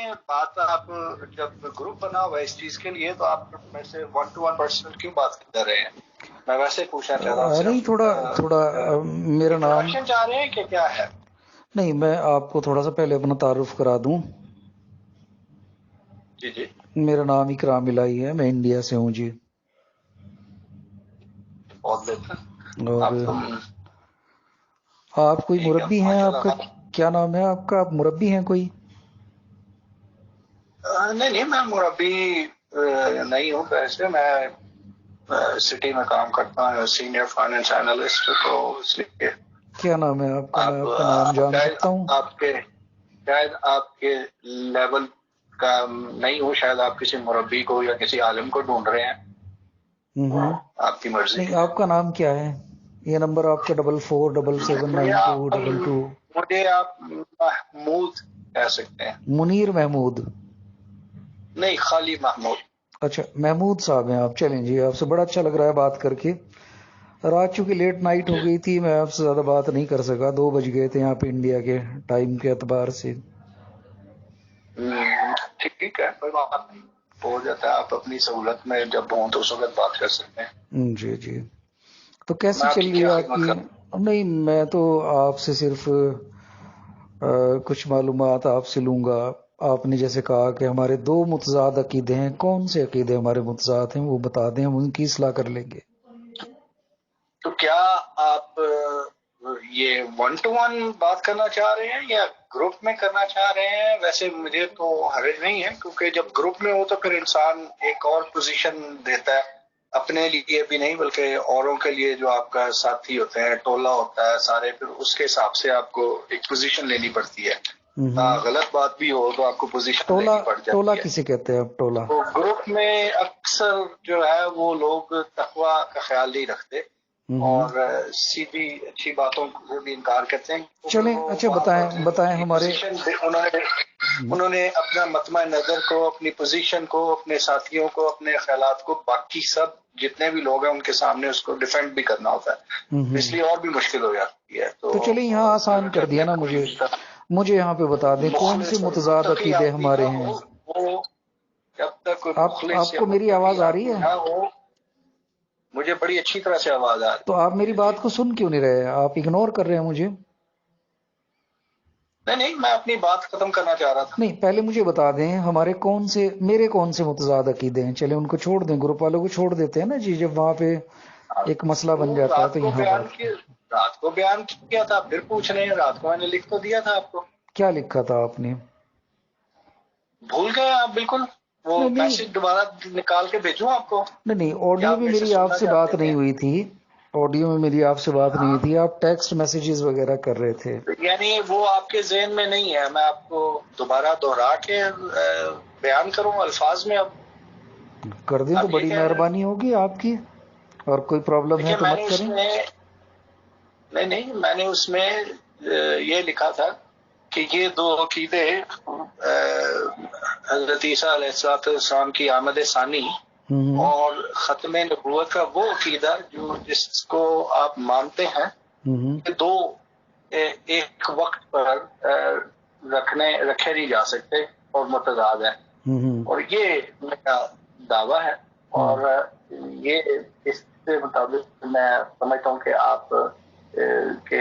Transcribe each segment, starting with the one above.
میں بات آپ جب گروپ بنا ہوا ہے اس چیز کے لیے تو آپ میں سے 1-to-1 پرسنل کیوں بات کر رہے ہیں؟ میں ویسے پوچھنا چاہ رہا ہوں. نہیں تھوڑا میرا نام چاہ رہے ہیں کہ کیا ہے؟ نہیں، میں آپ کو تھوڑا سا پہلے اپنا تعارف کرا دوں. جی جی. میرا نام اکرام الہی ہے، میں انڈیا سے ہوں جی. بہت بہتر. اور آپ کوئی مربی ہیں؟ آپ کا کیا نام ہے آپ کا؟ آپ مربی ہیں کوئی؟ نہیں میں مربی نہیں ہوں. ویسے میں سٹی میں کام کرتا ہوں، سینئر فائنینس اینالسٹ. تو اس لیے کیا نام ہے آپ کا؟ میں آپ کا نام جان سکتا ہوں؟ شاید آپ کے لیول کا نہیں ہوں، شاید آپ کسی مربی کو یا کسی عالم کو ڈھونڈ رہے ہیں. آپ کی مرضی. نہیں، آپ کا نام کیا ہے؟ یہ نمبر آپ کا 44779222. مجھے آپ محمود کہہ سکتے ہیں. منیر محمود؟ نہیں، خالی محمود. اچھا، محمود صاحب ہیں آپ. چلیں جی، آپ سے بڑا اچھا لگ رہا ہے بات کر کے. رات چونکہ لیٹ نائٹ ہو گئی تھی، میں آپ سے زیادہ بات نہیں کر سکا. 2 بج گئے تھے یہاں پہ انڈیا کے ٹائم کے اعتبار سے. ٹھیک ہے، کوئی بات نہیں، ہو جاتا ہے. آپ اپنی سہولت میں جب ہوں تو اس وقت بات کر سکتے ہیں. جی جی. تو کیسی چل رہی ہے آپ کی؟ نہیں، میں تو آپ سے صرف کچھ معلومات آپ سے لوں گا. آپ نے جیسے کہا کہ ہمارے 2 متضاد عقیدے ہیں. کون سے عقیدے ہمارے متضاد ہیں وہ بتا دیں، ہم ان کی اصلاح کر لیں گے. تو کیا آپ یہ 1-to-1 بات کرنا چاہ رہے ہیں یا گروپ میں کرنا چاہ رہے ہیں؟ ویسے مجھے تو حرج نہیں ہے، کیونکہ جب گروپ میں ہو تو پھر انسان ایک اور پوزیشن دیتا ہے، اپنے لیے بھی نہیں بلکہ اوروں کے لیے. جو آپ کا ساتھی ہوتے ہیں، ٹولہ ہوتا ہے سارے، پھر اس کے حساب سے آپ کو ایک پوزیشن لینی پڑتی ہے. غلط بات بھی ہو تو آپ کو پوزیشن لینی پڑ جاتی ہے. ٹولہ کسے کہتے ہیں آپ؟ ٹولہ تو گروپ میں اکثر جو ہے وہ لوگ تقویٰ کا خیال نہیں رکھتے اور سیدھی اچھی باتوں کو بھی انکار کرتے ہیں. چلیں اچھا، بتائیں ہمارے انہوں نے اپنا مطمع نظر کو، اپنی پوزیشن کو، اپنے ساتھیوں کو، اپنے خیالات کو، باقی سب جتنے بھی لوگ ہیں ان کے سامنے اس کو ڈیفینڈ بھی کرنا ہوتا ہے، اس لیے اور بھی مشکل ہو جاتی ہے. تو چلیں یہاں آسان کر دیا نا. مجھے یہاں پہ بتا دیں کون سے متضاد عقیدے ہمارے ہیں. جب تک آپ کو میری آواز آ رہی ہے؟ مجھے بڑی اچھی طرح سے آواز آ رہی ہے. تو آپ میری بات کو سن کیوں نہیں رہے؟ آپ اگنور کر رہے ہیں مجھے. نہیں، میں اپنی بات ختم کرنا چاہ رہا تھا. نہیں، پہلے مجھے بتا دیں میرے کون سے متضاد عقیدے ہیں. چلے ان کو چھوڑ دیں، گروپ والوں کو چھوڑ دیتے ہیں نا جی. جب وہاں پہ ایک مسئلہ بن جاتا ہے تو یہاں رات کو بیان کیا تھا، پھر پوچھ رہے ہیں. رات کو میں نے لکھ تو دیا تھا آپ کو. کیا لکھا تھا آپ نے؟ بھول گئے آپ بالکل؟ وہ میسج دوبارہ نکال کے بھیجوں آپ کو؟ نہیں، آڈیو میں میری آپ سے بات نہیں ہوئی تھی. آپ ٹیکسٹ میسیجز وغیرہ کر رہے تھے. یعنی وہ آپ کے ذہن میں نہیں ہے. میں آپ کو دوبارہ دوہرا کے بیان کروں الفاظ میں؟ اب کر دیں تو بڑی مہربانی ہوگی آپ کی. اور کوئی پرابلم ہے تو مت کریں. نہیں، میں نے اس میں یہ لکھا تھا کہ یہ 2 عقیدے حضرت عیسیٰ علیہ السلام کی آمد ثانی اور ختم نبوت کا وہ عقیدہ جس کو آپ مانتے ہیں، کہ 2 ایک وقت پر رکھے نہیں جا سکتے اور متضاد ہیں. اور یہ میرا دعویٰ ہے، اور یہ اس کے مطابق میں سمجھتا ہوں کہ آپ کے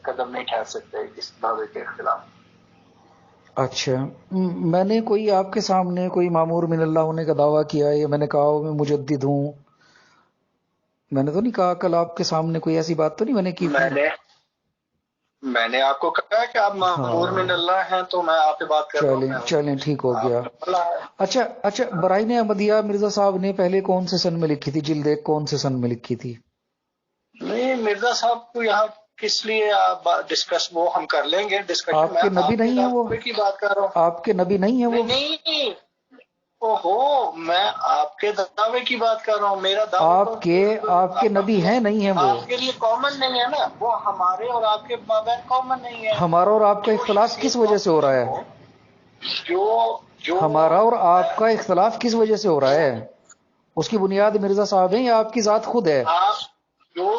قدم نہیں ٹھہر سکتے اس دعوے کے خلاف. اچھا، میں نے کوئی آپ کے سامنے کوئی معمور من اللہ ہونے کا دعویٰ کیا ہے؟ میں نے کہا میں مجدد ہوں؟ میں نے تو نہیں کہا. کل آپ کے سامنے کوئی ایسی بات تو نہیں میں نے کی تھی. میں نے آپ کو کہا کہ آپ معمور من اللہ ہیں، تو میں آپ سے بات کر رہا ہوں. چلیں ٹھیک ہو گیا. اچھا، برائن احمدیہ مرزا صاحب نے پہلے کون سے سن میں لکھی تھی؟ جلد 1 کون سے سن میں لکھی تھی؟ نہیں، مرزا صاحب کو یہاں کس لیے آپ ڈسکس وہ ہم کر لیں گے ڈسکشن. آپ کے نبی نہیں ہیں وہ؟ کی بات کر رہا ہوں. آپ کے نبی نہیں ہیں وہ؟ نہیں، میں آپ کے دعوے کی بات کر رہا ہوں. میرا دعویٰ آپ کے نبی ہیں نہیں ہیں وہ؟ آپ کے لیے کامن نہیں ہے نا وہ. ہمارے اور آپ کے مابین کامن نہیں ہے. ہمارا اور آپ کا اختلاف کس وجہ سے ہو رہا ہے؟ ہمارا اور آپ کا اختلاف کس وجہ سے ہو رہا ہے؟ اس کی بنیاد مرزا صاحب ہیں یا آپ کی ذات خود ہے؟ آپ جو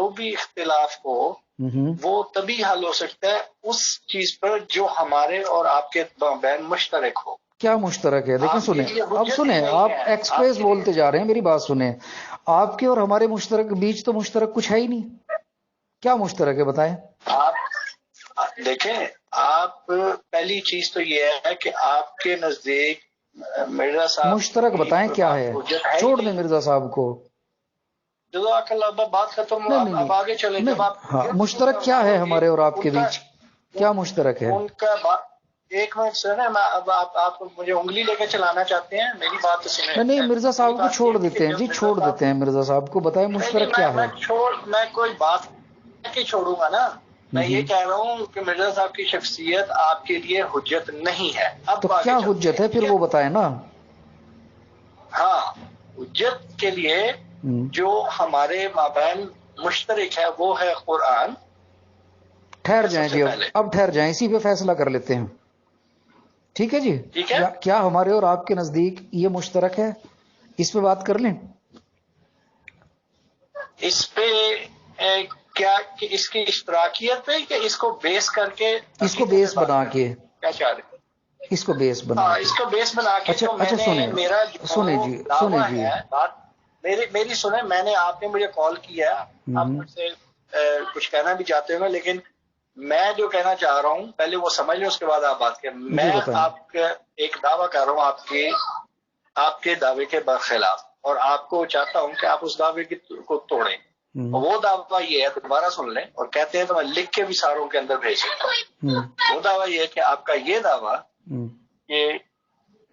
بھی اختلاف ہو وہ تبھی حل ہو سکتا ہے اس چیز پر جو ہمارے اور آپ کے بین مشترک ہو. کیا مشترک ہے؟ دیکھیں سنیں، اب سنیں، آپ ایکسپریس بولتے جا رہے ہیں، میری بات سنیں. آپ کے اور ہمارے مشترک بیچ تو مشترک کچھ ہے ہی نہیں. کیا مشترک ہے بتائیں؟ آپ دیکھیں، آپ پہلی چیز تو یہ ہے کہ آپ کے نزدیک مرزا صاحب مشترک بتائیں کیا ہے. چھوڑ دیں مرزا صاحب کو. جزاک اللہ، بات ختم. اب آگے چلیں. جب آپ ہاں، مشترک کیا ہے ہمارے اور آپ کے بیچ؟ کیا مشترک ہے؟ ان کا ایک منٹ سنیں. میں اب آپ مجھے انگلی لے کے چلانا چاہتے ہیں، میری بات تو سنیں. نہیں، مرزا صاحب کو چھوڑ دیتے ہیں جی، چھوڑ دیتے ہیں مرزا صاحب کو. بتائیں مشترک کیا ہے؟ میں کوئی بات کے چھوڑوں گا نا. میں یہ کہہ رہا ہوں کہ مرزا صاحب کی شخصیت آپ کے لیے حجت نہیں ہے. اب تو کیا حجت ہے پھر وہ بتائیں نا. ہاں، حجت کے لیے جو ہمارے مابین مشترک ہے وہ ہے قرآن. ٹھہر جائیں جی، اب ٹھہر جائیں، اسی پہ فیصلہ کر لیتے ہیں. ٹھیک ہے جی. ٹھیک ہے. کیا ہمارے اور آپ کے نزدیک یہ مشترک ہے؟ اس پہ بات کر لیں. اس پہ کیا کہ اس کی اشتراکیت پہ کہ اس کو بیس کر کے، اس کو بیس بنا کے، کیا چاہ رہے ہیں؟ اس کو بیس بنا کے. اس کو بیس بنا کے. اچھا سنیں، میرا سنیں جی، سنیں جی، میری سنیں. آپ نے مجھے کال کیا، آپ مجھ سے کچھ کہنا بھی چاہتے ہو، لیکن میں جو کہنا چاہ رہا ہوں پہلے وہ سمجھ لیں، اس کے بعد آپ بات کریں. میں آپ کا ایک دعویٰ کر رہا ہوں آپ کے دعوے کے برخلاف، اور آپ کو چاہتا ہوں کہ آپ اس دعوے کو توڑیں. وہ دعویٰ یہ ہے، دوبارہ سن لیں، اور کہتے ہیں تو میں لکھ کے بھی ساروں کے اندر بھیج سکتا ہوں. وہ دعویٰ یہ ہے کہ آپ کا یہ دعویٰ کہ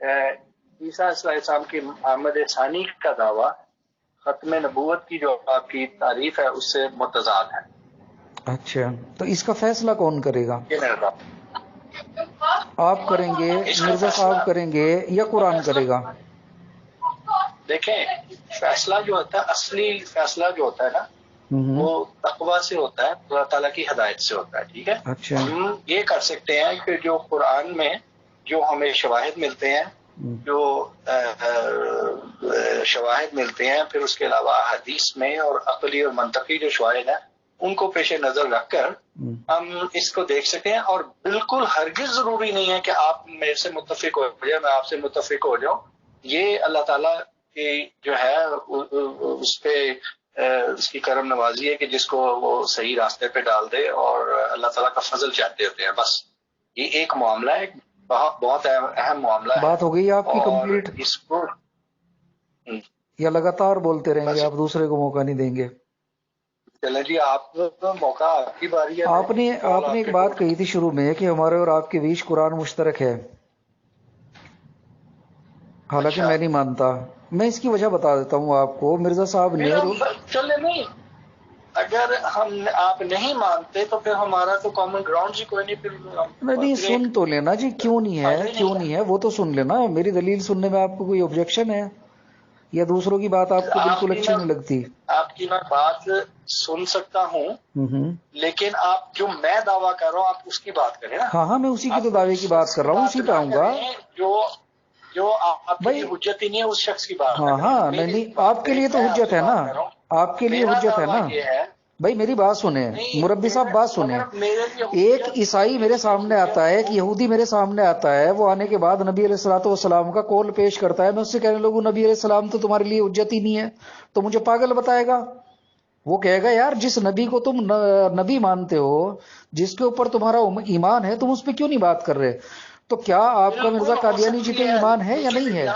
عیسیٰ علیہ السلام کی آمد ثانی کا دعویٰ ختم نبوت کی جو آپ کی تعریف ہے اس سے متضاد ہے. اچھا، تو اس کا فیصلہ کون کرے گا؟ آپ کریں گے، مرزا صاحب کریں گے، یا قرآن کرے گا؟ دیکھیں، فیصلہ جو ہوتا ہے، اصلی فیصلہ جو ہوتا ہے نا، وہ تقویٰ سے ہوتا ہے، اللہ تعالیٰ کی ہدایت سے ہوتا ہے. ٹھیک ہے. ہم یہ کر سکتے ہیں کہ جو قرآن میں جو ہمیں شواہد ملتے ہیں، جو شواہد ملتے ہیں، پھر اس کے علاوہ حدیث میں اور عقلی اور منطقی جو شواہد ہیں ان کو پیش نظر رکھ کر ہم اس کو دیکھ سکتے ہیں. اور بالکل ہرگز ضروری نہیں ہے کہ آپ میرے سے متفق ہو جائے، میں آپ سے متفق ہو جاؤں. یہ اللہ تعالیٰ کی جو ہے اس پہ اس کی کرم نوازی ہے کہ جس کو وہ صحیح راستے پہ ڈال دے، اور اللہ تعالیٰ کا فضل چاہتے ہوتے ہیں. بس یہ ایک معاملہ ہے، بہت اہم معاملہ ہے. بات ہو گئی آپ کی کمپلیٹ؟ اس کو یا لگاتار بولتے رہیں گے، آپ دوسرے کو موقع نہیں دیں گے؟ چلیں جی، آپ موقع، آپ کی باری ہے. آپ نے ایک بات کہی تھی شروع میں کہ ہمارے اور آپ کے بیچ قرآن مشترک ہے، حالانکہ میں نہیں مانتا. میں اس کی وجہ بتا دیتا ہوں آپ کو. مرزا صاحب نے چلے نہیں، اگر آپ نہیں مانتے تو پھر ہمارا تو کامن گراؤنڈ ہی کوئی نہیں. پھر نہیں، سن تو لینا جی. کیوں نہیں ہے وہ تو سن لینا. میری دلیل سننے میں آپ کو کوئی آبجیکشن ہے، یا دوسروں کی بات آپ کو بالکل اچھی نہیں لگتی؟ آپ کی میں بات سن سکتا ہوں، لیکن آپ جو میں دعویٰ کر رہا ہوں آپ اس کی بات کریں نا. ہاں، میں اسی کے تو دعوے کی بات کر رہا ہوں، اسی پہ آؤں گا. جو آپ کی حجت ہی نہیں ہے اس شخص کی بات. ہاں، نہیں، آپ کے لیے تو حجت ہے نا، آپ کے لیے حجت ہے نا. بھائی میری بات سنیں، مربی صاحب بات سنیں. ایک عیسائی میرے سامنے آتا ہے، ایک یہودی میرے سامنے آتا ہے، وہ آنے کے بعد نبی علیہ الصلوۃ والسلام کا قول پیش کرتا ہے. میں اس سے کہنے لگوں نبی علیہ السلام تو تمہارے لیے حجت ہی نہیں ہے، تو مجھے پاگل بتائے گا. وہ کہے گا یار جس نبی کو تم نبی مانتے ہو، جس کے اوپر تمہارا ایمان ہے، تم اس پہ کیوں نہیں بات کر رہے؟ تو کیا آپ کا مرزا قادیانی جی پہ ایمان ہے یا نہیں ہے؟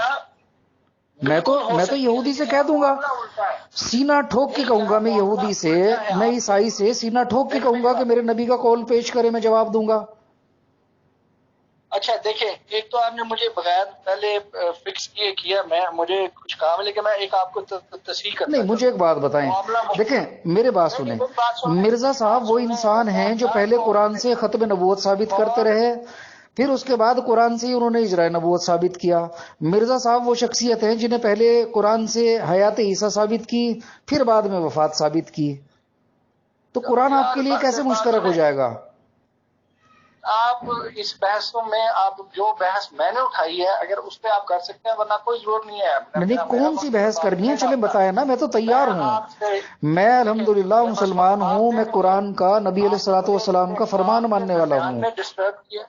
میں تو یہودی سے کہہ دوں گا، سینہ ٹھوک کے کہوں گا. میں یہودی سے، میں عیسائی سے سینہ ٹھوک کے کہوں گا کہ میرے نبی کا قول پیش کرے، میں جواب دوں گا. اچھا دیکھیں، ایک تو آپ نے مجھے بغیر پہلے فکس کیا، مجھے کچھ کام ہے، لیکن میں ایک آپ کو تصحیح کرتا ہوں. نہیں، مجھے ایک بات بتائیں. دیکھیں میرے بات سنیں، مرزا صاحب وہ انسان ہیں جو پہلے قرآن سے ختم نبوت ثابت کرتے رہے، پھر اس کے بعد قرآن سے ہی انہوں نے اجراء نبوت ثابت کیا. مرزا صاحب وہ شخصیت ہیں جنہیں پہلے قرآن سے حیات عیسیٰ ثابت کی، پھر بعد میں وفات ثابت کی. تو قرآن آپ کے لیے کیسے مشترک ہو جائے گا؟ آپ اس بحثوں میں آپ جو بحث میں نے اٹھائی ہے اگر اس پہ آپ کر سکتے ہیں، ورنہ کوئی ضرورت نہیں ہے. نہیں، کون سی بحث کرنی ہے؟ چلے بتائیں نا، میں تو تیار ہوں. میں الحمدللہ مسلمان ہوں، میں قرآن کا، نبی علیہ الصلوۃ والسلام کا فرمان ماننے والا ہوں. ڈسٹرب کیا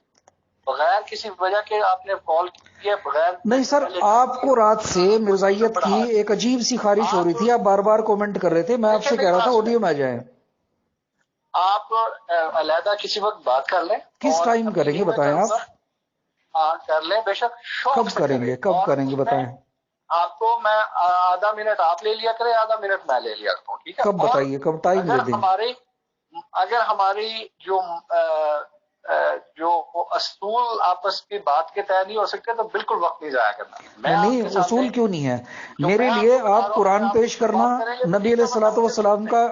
بغیر کسی وجہ کے آپ نے کال کیا بغیر. نہیں سر، آپ کو رات سے مرزائیت کی ایک عجیب سی خارش ہو رہی تھی، آپ بار بار کومنٹ کر رہے تھے، میں آپ سے کہہ رہا تھا آڈیو میں آ جائیں. آپ علیحدہ کسی وقت بات کر لیں. کس ٹائم کریں گے بتائیں آپ؟ ہاں کر لیں بے شک. کب کریں گے؟ کب کریں گے بتائیں. آپ کو میں آدھا منٹ آپ لے لیا کریں، آدھا منٹ میں لے لیا کروں، ٹھیک ہے؟ کب بتائیے، کب ٹائم دے دیں. اگر ہماری جو اصول آپس کی بات کے طے نہیں ہو سکتے تو بالکل وقت نہیں ضائع کرنا. نہیں، اصول کیوں نہیں ہے میرے لیے؟ آپ قرآن پیش کرنا، نبی علیہ الصلوۃ والسلام کا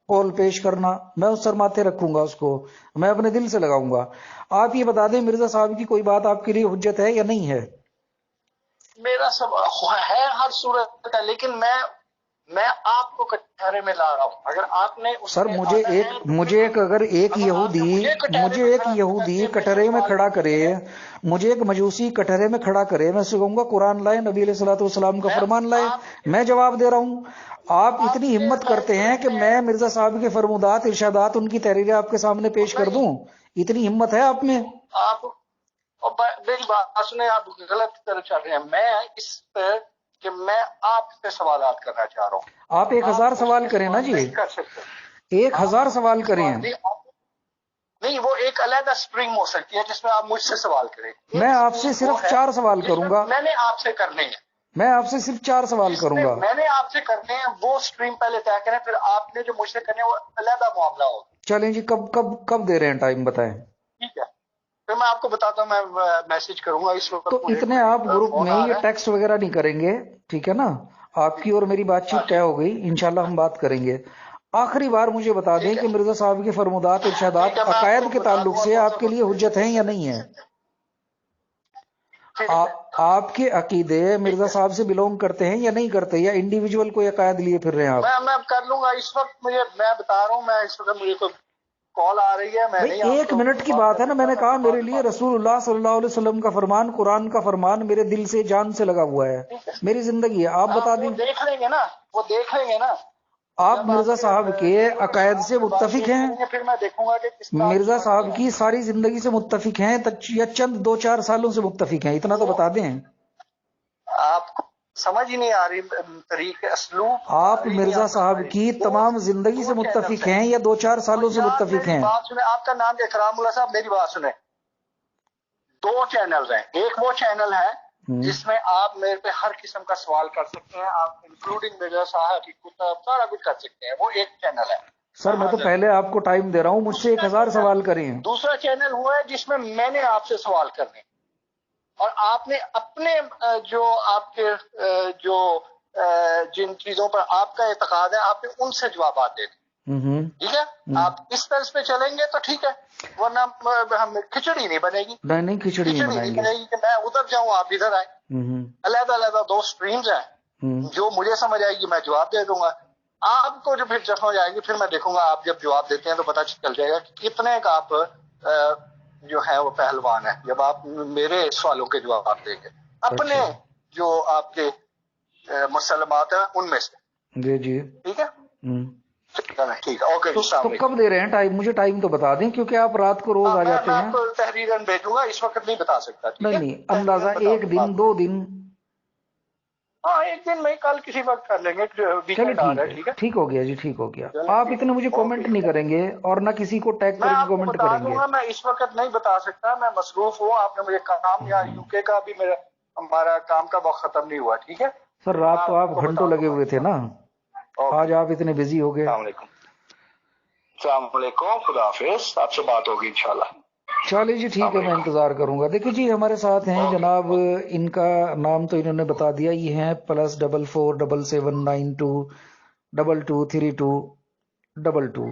قول پیش کرنا، میں اس سر ماتھے رکھوں گا، اس کو میں اپنے دل سے لگاؤں گا. آپ یہ بتا دیں مرزا صاحب کی کوئی بات آپ کے لیے حجت ہے یا نہیں ہے؟ میرا سب ہے ہر صورت کا، لیکن میں آپ کو کٹہرے میں لا رہا ہوں. اگر آپ نے سر مجھے ایک یہودی کٹہرے میں کھڑا کرے، مجھے ایک مجوسی کٹہرے میں کھڑا کرے، میں اسے کہوں گا قرآن لائیں، نبی علیہ الصلوۃ والسلام کا فرمان لائیں، میں جواب دے رہا ہوں. آپ اتنی ہمت کرتے ہیں کہ میں مرزا صاحب کے فرمودات، ارشادات، ان کی تحریریں آپ کے سامنے پیش کر دوں؟ اتنی ہمت ہے آپ میں؟ آپ میری بات سنیں، آپ غلط طرف چل رہے ہیں. میں اس پر کہ میں آپ سے سوالات کرنا چاہ رہا ہوں. آپ 1000 سوال کریں نا جی، 1000 سوال کریں. نہیں، وہ ایک علیحدہ سٹرنگ ہو سکتی ہے جس میں آپ مجھ سے سوال کریں. میں آپ سے صرف 4 سوال کروں گا. میں نے آپ سے کرنے ہیں. میں آپ سے صرف 4 سوال کروں گا. میں نے آپ سے کرنے ہیں، وہ سٹریم پہلے طے کریں، پھر آپ نے جو مجھ سے کرنے ہیں وہ علیحدہ معاملہ ہوگا. چلیں جی، کب دے رہے ہیں ٹائم بتائیں. ٹھیک ہے، پھر میں آپ کو بتاتا ہوں، میں میسج کروں گا اس وقت. تو اتنے آپ گروپ میں یہ ٹیکسٹ وغیرہ نہیں کریں گے، ٹھیک ہے نا؟ آپ کی اور میری بات چیت طے ہو گئی، انشاءاللہ ہم بات کریں گے. آخری بار مجھے بتا دیں کہ مرزا صاحب کے فرمودات، ارشادات عقائد کے تعلق سے آپ کے لیے حجت ہیں یا نہیں ہیں؟ آپ کے عقیدے مرزا صاحب سے بلونگ کرتے ہیں یا نہیں کرتے، یا انڈیویجول کوئی عقائد لیے پھر رہے ہیں آپ؟ میں کر لوں گا. اس وقت میں بتا رہا ہوں، میں اس وقت مجھے تو کال آ رہی ہے. میں نہیں، 1 منٹ کی بات ہے نا. میں نے کہا میرے لیے رسول اللہ صلی اللہ علیہ وسلم کا فرمان، قرآن کا فرمان میرے دل سے، جان سے لگا ہوا ہے، میری زندگی ہے. آپ بتا دیں. دیکھ لیں گے نا، وہ دیکھ لیں گے نا. آپ مرزا صاحب کے عقائد سے متفق ہیں؟ پھر میں دیکھوں گا کہ مرزا صاحب کی ساری زندگی سے متفق ہیں یا چند 2-4 سالوں سے متفق ہیں؟ اتنا تو بتا دیں. آپ کو سمجھ ہی نہیں آ رہی طریقے، اسلوب. آپ مرزا صاحب کی تمام زندگی سے متفق ہیں یا 2-4 سالوں سے متفق ہیں؟ بات سنیں، آپ کا نام اکرام اللہ صاحب، میری بات سنیں. 2 چینل ہیں. ایک وہ چینل ہے جس میں آپ میرے پہ ہر قسم کا سوال کر سکتے ہیں، آپ انکلوڈنگ مرزا صاحب کی کتاب سارا کچھ کر سکتے ہیں. وہ ایک چینل ہے. سر میں تو پہلے آپ کو ٹائم دے رہا ہوں، مجھ سے 1000 سوال کریں. دوسرا چینل ہوا ہے جس میں میں نے آپ سے سوال کرنے، اور آپ نے اپنے جو آپ کے جو جن چیزوں پر آپ کا اعتقاد ہے، آپ نے ان سے جوابات دے دی. ٹھیک ہے، آپ اس طرز پہ چلیں گے تو ٹھیک ہے، ورنہ کھچڑی نہیں بنے گی. نہیں، کھچڑی نہیں بنے گی کہ میں ادھر جاؤں آپ ادھر آئے. علیحدہ 2 سٹریمز ہیں، جو مجھے سمجھ آئے گی میں جواب دے دوں گا. آپ کو جو پھر جب سمجھ آئے گی پھر میں دیکھوں گا. آپ جب جواب دیتے ہیں تو پتہ چل جائے گا کہ کتنے کا آپ جو ہے وہ پہلوان ہے، جب آپ میرے سوالوں کے جواب دیں گے اپنے جو آپ کے مسلمات ہیں ان میں سے. جی ٹھیک ہے، ٹھیک ہے، اوکے. تو کب دے رہے ہیں ٹائم؟ مجھے ٹائم تو بتا دیں، کیونکہ آپ رات کو روز آ جاتے ہیں. میں آپ کو تحریراً بھیجوں گا، اس وقت نہیں بتا سکتا. نہیں، اندازہ 1 دن 2 دن. ہاں 1 دن میں کل کسی وقت کر لیں گے. چلو ٹھیک ہو گیا جی، ٹھیک ہو گیا. آپ اتنے مجھے کومنٹ نہیں کریں گے اور نہ کسی کو ٹیگ کر کے کومنٹ کریں گے. میں اس وقت نہیں بتا سکتا، میں مصروف ہوں. آپ نے مجھے کام، یا UK کا بھی ہمارا کام کا وقت ختم نہیں ہوا. ٹھیک ہے سر، رات تو آپ گھنٹوں لگے ہوئے تھے نا، آج آپ اتنے بزی ہو گئے. السلام علیکم، خدا حافظ. آپ سے بات ہوگی انشاءاللہ. چلیے جی ٹھیک ہے، میں انتظار کروں گا. دیکھیے جی، ہمارے ساتھ ہیں جناب، ان کا نام تو انہوں نے بتا دیا، یہ ہیں +44 77 92 22 32 22.